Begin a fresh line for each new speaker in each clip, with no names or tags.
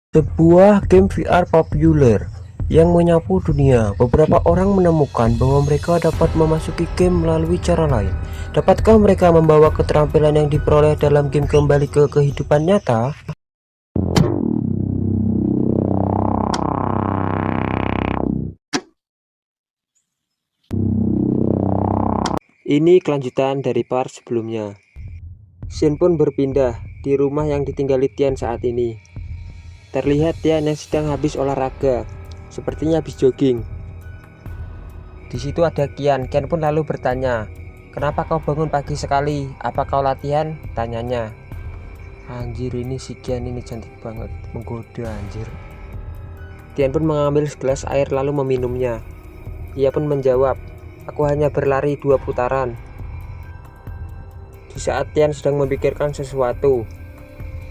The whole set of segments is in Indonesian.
Sebuah game VR populer yang menyapu dunia. Beberapa orang menemukan bahwa mereka dapat memasuki game melalui cara lain. Dapatkah mereka membawa keterampilan yang diperoleh dalam game kembali ke kehidupan nyata? Ini kelanjutan dari part sebelumnya. Shin pun berpindah di rumah yang ditinggali Tian saat ini. Terlihat Tian yang sedang habis olahraga, sepertinya habis jogging. Di situ ada Kian. Kian pun lalu bertanya, "Kenapa kau bangun pagi sekali? Apa kau latihan?" tanyanya. Anjir, ini si Kian ini cantik banget, menggoda anjir. Tian pun mengambil segelas air lalu meminumnya. Ia pun menjawab, "Aku hanya berlari 2 putaran." Di saat Tian sedang memikirkan sesuatu,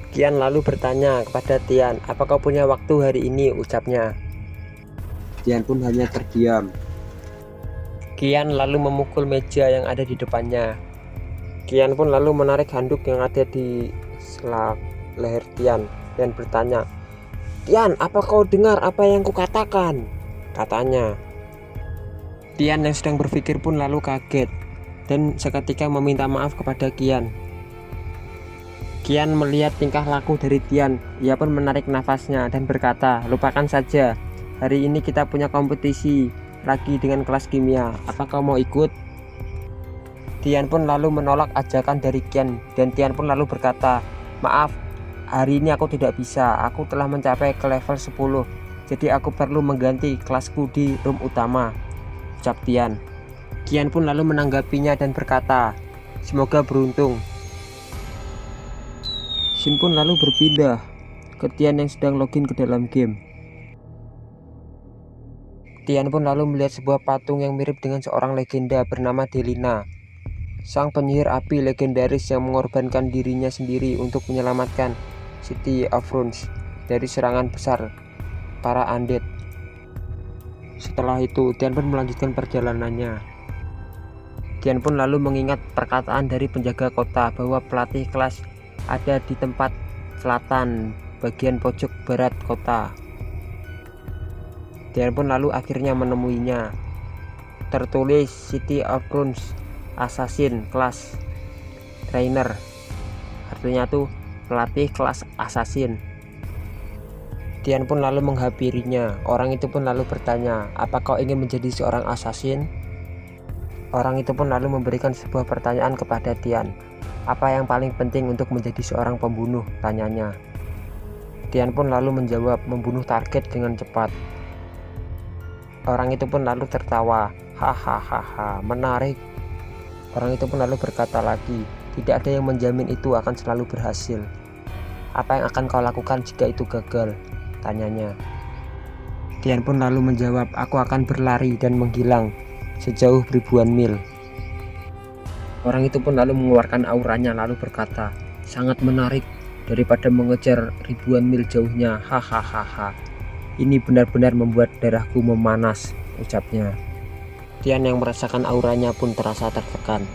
Kian lalu bertanya kepada Tian, "Apa kau punya waktu hari ini?" ucapnya. Tian pun hanya terdiam. Kian lalu memukul meja yang ada di depannya. Kian pun lalu menarik handuk yang ada di selak leher Tian dan bertanya, "Tian, apa kau dengar apa yang kukatakan?" katanya. Tian yang sedang berpikir pun lalu kaget dan seketika meminta maaf kepada Kian. Kian melihat tingkah laku dari Tian. Ia pun menarik nafasnya dan berkata, "Lupakan saja. Hari ini kita punya kompetisi lagi dengan kelas kimia. Apa kau mau ikut?" Tian pun lalu menolak ajakan dari Kian dan Tian pun lalu berkata, "Maaf, hari ini aku tidak bisa. Aku telah mencapai ke level 10. Jadi aku perlu mengganti kelasku di room utama," ucap Tian. Kian pun lalu menanggapinya dan berkata, "Semoga beruntung." Shin pun lalu berpindah ke Tian yang sedang login ke dalam game. Tian pun lalu melihat sebuah patung yang mirip dengan seorang legenda bernama Delina, sang penyihir api legendaris yang mengorbankan dirinya sendiri untuk menyelamatkan City of Runes dari serangan besar para undead. Setelah itu, Tian pun melanjutkan perjalanannya. Tian pun lalu mengingat perkataan dari penjaga kota bahwa pelatih kelas ada di tempat selatan bagian pojok barat kota. Tian pun lalu akhirnya menemuinya. Tertulis City of Runes Assassin Class Trainer, artinya tuh pelatih kelas assassin. Tian pun lalu menghampirinya. Orang itu pun lalu bertanya, "Apa kau ingin menjadi seorang assassin?" Orang itu pun lalu memberikan sebuah pertanyaan kepada Tian. "Apa yang paling penting untuk menjadi seorang pembunuh?" tanyanya. Tian pun lalu menjawab, "Membunuh target dengan cepat." Orang itu pun lalu tertawa, "Hahaha, menarik." Orang itu pun lalu berkata lagi, "Tidak ada yang menjamin itu akan selalu berhasil. Apa yang akan kau lakukan jika itu gagal?" tanyanya. Tian pun lalu menjawab, "Aku akan berlari dan menghilang sejauh ribuan mil." Orang itu pun lalu mengeluarkan auranya lalu berkata, "Sangat menarik, daripada mengejar ribuan mil jauhnya, hahaha. Ini benar-benar membuat darahku memanas," ucapnya. Tian yang merasakan auranya pun terasa tertekan.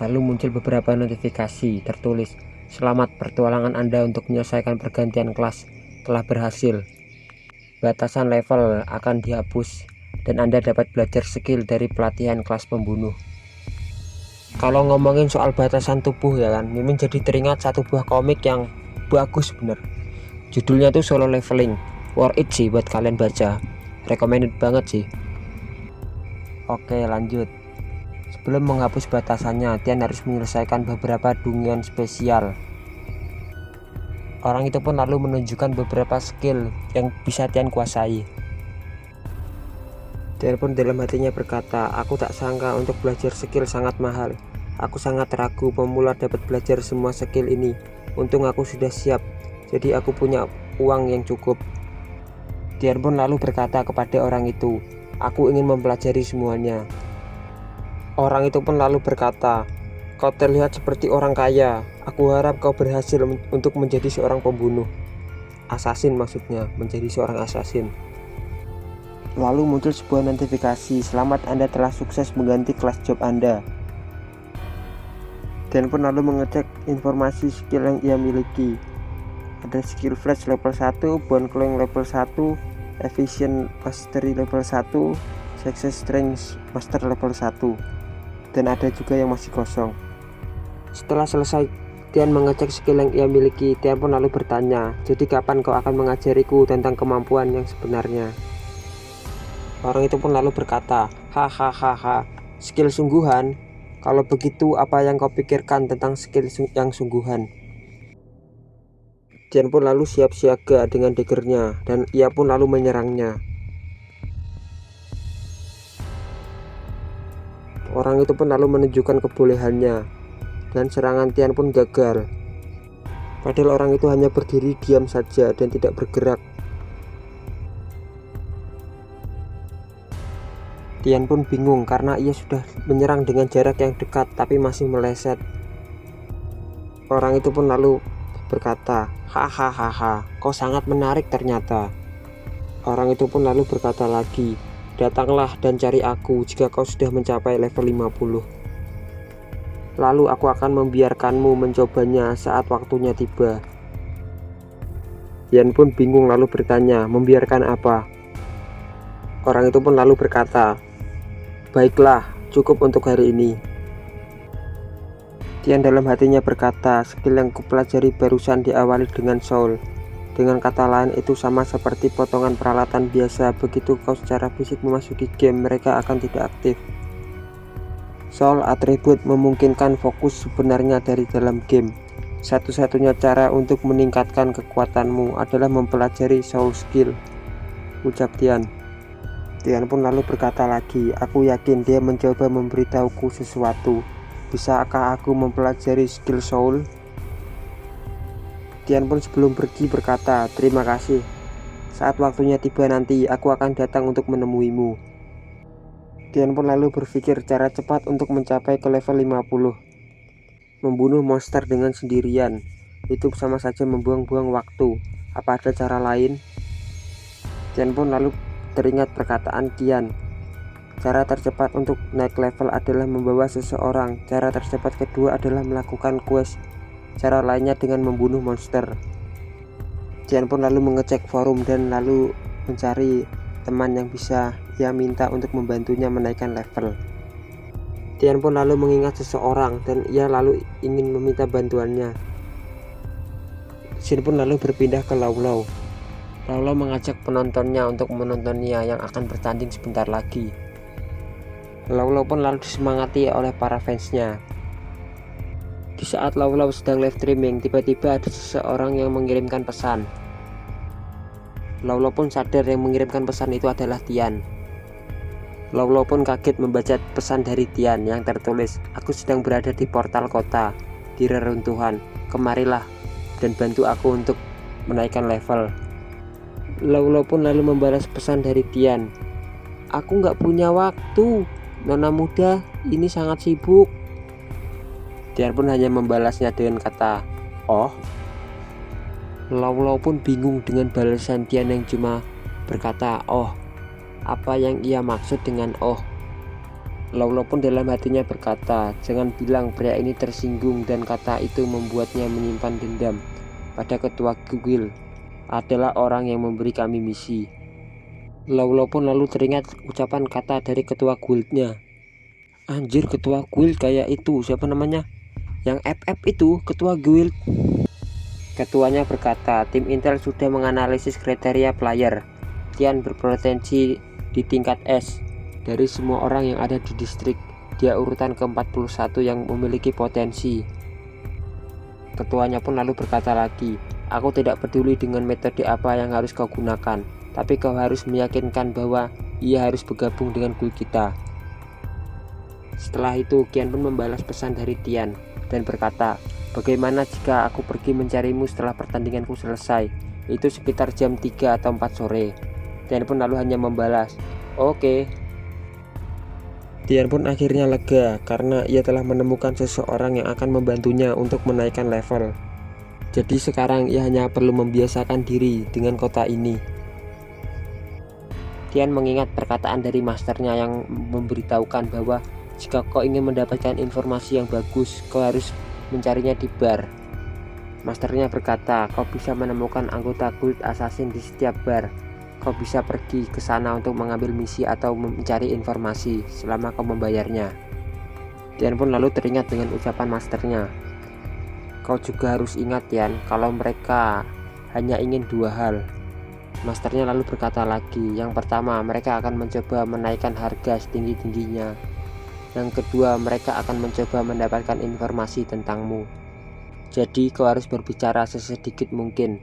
Lalu muncul beberapa notifikasi tertulis, "Selamat, pertualangan Anda untuk menyelesaikan pergantian kelas telah berhasil. Batasan level akan dihapus dan Anda dapat belajar skill dari pelatihan kelas pembunuh." Kalau ngomongin soal batasan tubuh ya kan, Mimin jadi teringat satu buah komik yang bagus bener. Judulnya tuh Solo Leveling. Worth it sih buat kalian baca. Recommended banget sih. Oke, lanjut. Sebelum menghapus batasannya, Tian harus menyelesaikan beberapa dungeon spesial. Orang itu pun lalu menunjukkan beberapa skill yang bisa Tian kuasai. Tian pun dalam hatinya berkata, "Aku tak sangka untuk belajar skill sangat mahal. Aku sangat ragu pemula dapat belajar semua skill ini. Untung aku sudah siap, jadi aku punya uang yang cukup." Tian pun lalu berkata kepada orang itu, "Aku ingin mempelajari semuanya." Orang itu pun lalu berkata, "Kau terlihat seperti orang kaya. Aku harap kau berhasil untuk menjadi seorang pembunuh." Assassin maksudnya, menjadi seorang assassin. Lalu muncul sebuah notifikasi, "Selamat, Anda telah sukses mengganti kelas job Anda." Dan pun lalu mengecek informasi skill yang ia miliki. Ada skill flash level 1, bone clawing level 1, efficient mastery level 1, success strength master level 1, dan ada juga yang masih kosong. Setelah selesai Tian mengecek skill yang ia miliki, Tian pun lalu bertanya, jadi kapan kau akan mengajariku tentang kemampuan yang sebenarnya? Orang itu pun lalu berkata, hahaha, skill sungguhan? Kalau begitu apa yang kau pikirkan tentang skill yang sungguhan? Tian pun lalu siap siaga dengan daggernya dan ia pun lalu menyerangnya. Orang itu pun lalu menunjukkan kebolehannya dan serangan Tian pun gagal. Padahal orang itu hanya berdiri diam saja dan tidak bergerak. Tian pun bingung karena ia sudah menyerang dengan jarak yang dekat tapi masih meleset. Orang itu pun lalu berkata, hahaha, kau sangat menarik ternyata. Orang itu pun lalu berkata lagi, datanglah dan cari aku jika kau sudah mencapai level 50. Lalu aku akan membiarkanmu mencobanya saat waktunya tiba. Tian pun bingung lalu bertanya, membiarkan apa? Orang itu pun lalu berkata, baiklah, cukup untuk hari ini. Tian dalam hatinya berkata, skill yang kupelajari barusan diawali dengan soul. Dengan kata lain itu sama seperti potongan peralatan biasa, begitu kau secara fisik memasuki game mereka akan tidak aktif. Soul atribut memungkinkan fokus sebenarnya dari dalam game. Satu-satunya cara untuk meningkatkan kekuatanmu adalah mempelajari soul skill, ucap Tian. Tian pun lalu berkata lagi, aku yakin dia mencoba memberitahuku sesuatu. Bisakah aku mempelajari skill soul? Tian pun sebelum pergi berkata, terima kasih. Saat waktunya tiba nanti, aku akan datang untuk menemuimu. Tian pun lalu berpikir cara cepat untuk mencapai ke level 50. Membunuh monster dengan sendirian, itu sama saja membuang-buang waktu. Apa ada cara lain? Tian pun lalu teringat perkataan Tian. Cara tercepat untuk naik level adalah membawa seseorang. Cara tercepat kedua adalah melakukan quest. Cara lainnya dengan membunuh monster. Tian pun lalu mengecek forum dan lalu mencari teman yang bisa ia minta untuk membantunya menaikkan level. Tian pun lalu mengingat seseorang dan ia lalu ingin meminta bantuannya. Xin pun lalu berpindah ke Laulau. Laulau mengajak penontonnya untuk menontonnya yang akan bertanding sebentar lagi. Laulau pun lalu disemangati oleh para fansnya. Di saat Laulau sedang live streaming, tiba-tiba ada seseorang yang mengirimkan pesan. Laulau pun sadar yang mengirimkan pesan itu adalah Tian. Laulau pun kaget membaca pesan dari Tian yang tertulis, aku sedang berada di portal kota, di reruntuhan, kemarilah dan bantu aku untuk menaikkan level. Laulau pun lalu membalas pesan dari Tian, aku nggak punya waktu, nona muda, ini sangat sibuk. Tian pun hanya membalasnya dengan kata, oh. Laulau pun bingung dengan balasan Tian yang cuma berkata, oh. Apa yang ia maksud dengan oh? Laulau pun dalam hatinya berkata, jangan bilang pria ini tersinggung dan kata itu membuatnya menyimpan dendam pada ketua guild adalah orang yang memberi kami misi. Laulau pun lalu teringat ucapan kata dari ketua guildnya. Anjir, ketua guild kayak itu, siapa namanya? Yang FF itu, ketua guild. Ketuanya berkata, tim Intel sudah menganalisis kriteria player. Tian berpotensi di tingkat S. Dari semua orang yang ada di distrik, dia urutan ke-41 yang memiliki potensi. Ketuanya pun lalu berkata lagi, aku tidak peduli dengan metode apa yang harus kau gunakan, tapi kau harus meyakinkan bahwa ia harus bergabung dengan guild kita. Setelah itu Kian pun membalas pesan dari Tian dan berkata, bagaimana jika aku pergi mencarimu setelah pertandinganku selesai? Itu sekitar jam 3 atau 4 sore. Tian pun lalu hanya membalas, oke. Tian pun akhirnya lega karena ia telah menemukan seseorang yang akan membantunya untuk menaikkan level. Jadi sekarang ia hanya perlu membiasakan diri dengan kota ini. Tian mengingat perkataan dari masternya yang memberitahukan bahwa jika kau ingin mendapatkan informasi yang bagus, kau harus mencarinya di bar. Masternya berkata, kau bisa menemukan anggota guild assassin di setiap bar. Kau bisa pergi ke sana untuk mengambil misi atau mencari informasi selama kau membayarnya. Tian pun lalu teringat dengan ucapan masternya. Kau juga harus ingat Tian, kalau mereka hanya ingin dua hal. Masternya lalu berkata lagi, yang pertama mereka akan mencoba menaikkan harga setinggi-tingginya. Yang kedua mereka akan mencoba mendapatkan informasi tentangmu. Jadi kau harus berbicara sesedikit mungkin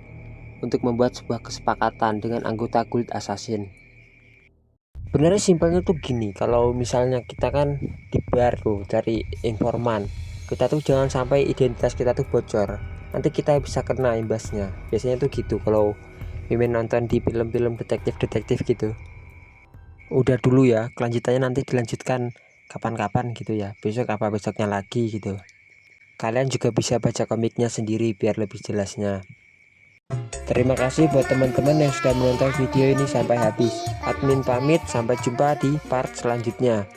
untuk membuat sebuah kesepakatan dengan anggota guild assassin. Sebenarnya simpelnya tuh gini, kalau misalnya kita kan di bar tuh cari informan, kita tuh jangan sampai identitas kita tuh bocor, nanti kita bisa kena imbasnya. Biasanya tuh gitu kalau mimin nonton di film-film detektif gitu. Udah dulu ya, kelanjutannya nanti dilanjutkan kapan-kapan gitu ya, besok apa besoknya lagi gitu. Kalian juga bisa baca komiknya sendiri biar lebih jelasnya. Terima kasih buat teman-teman yang sudah menonton video ini sampai habis. Admin pamit, sampai jumpa di part selanjutnya.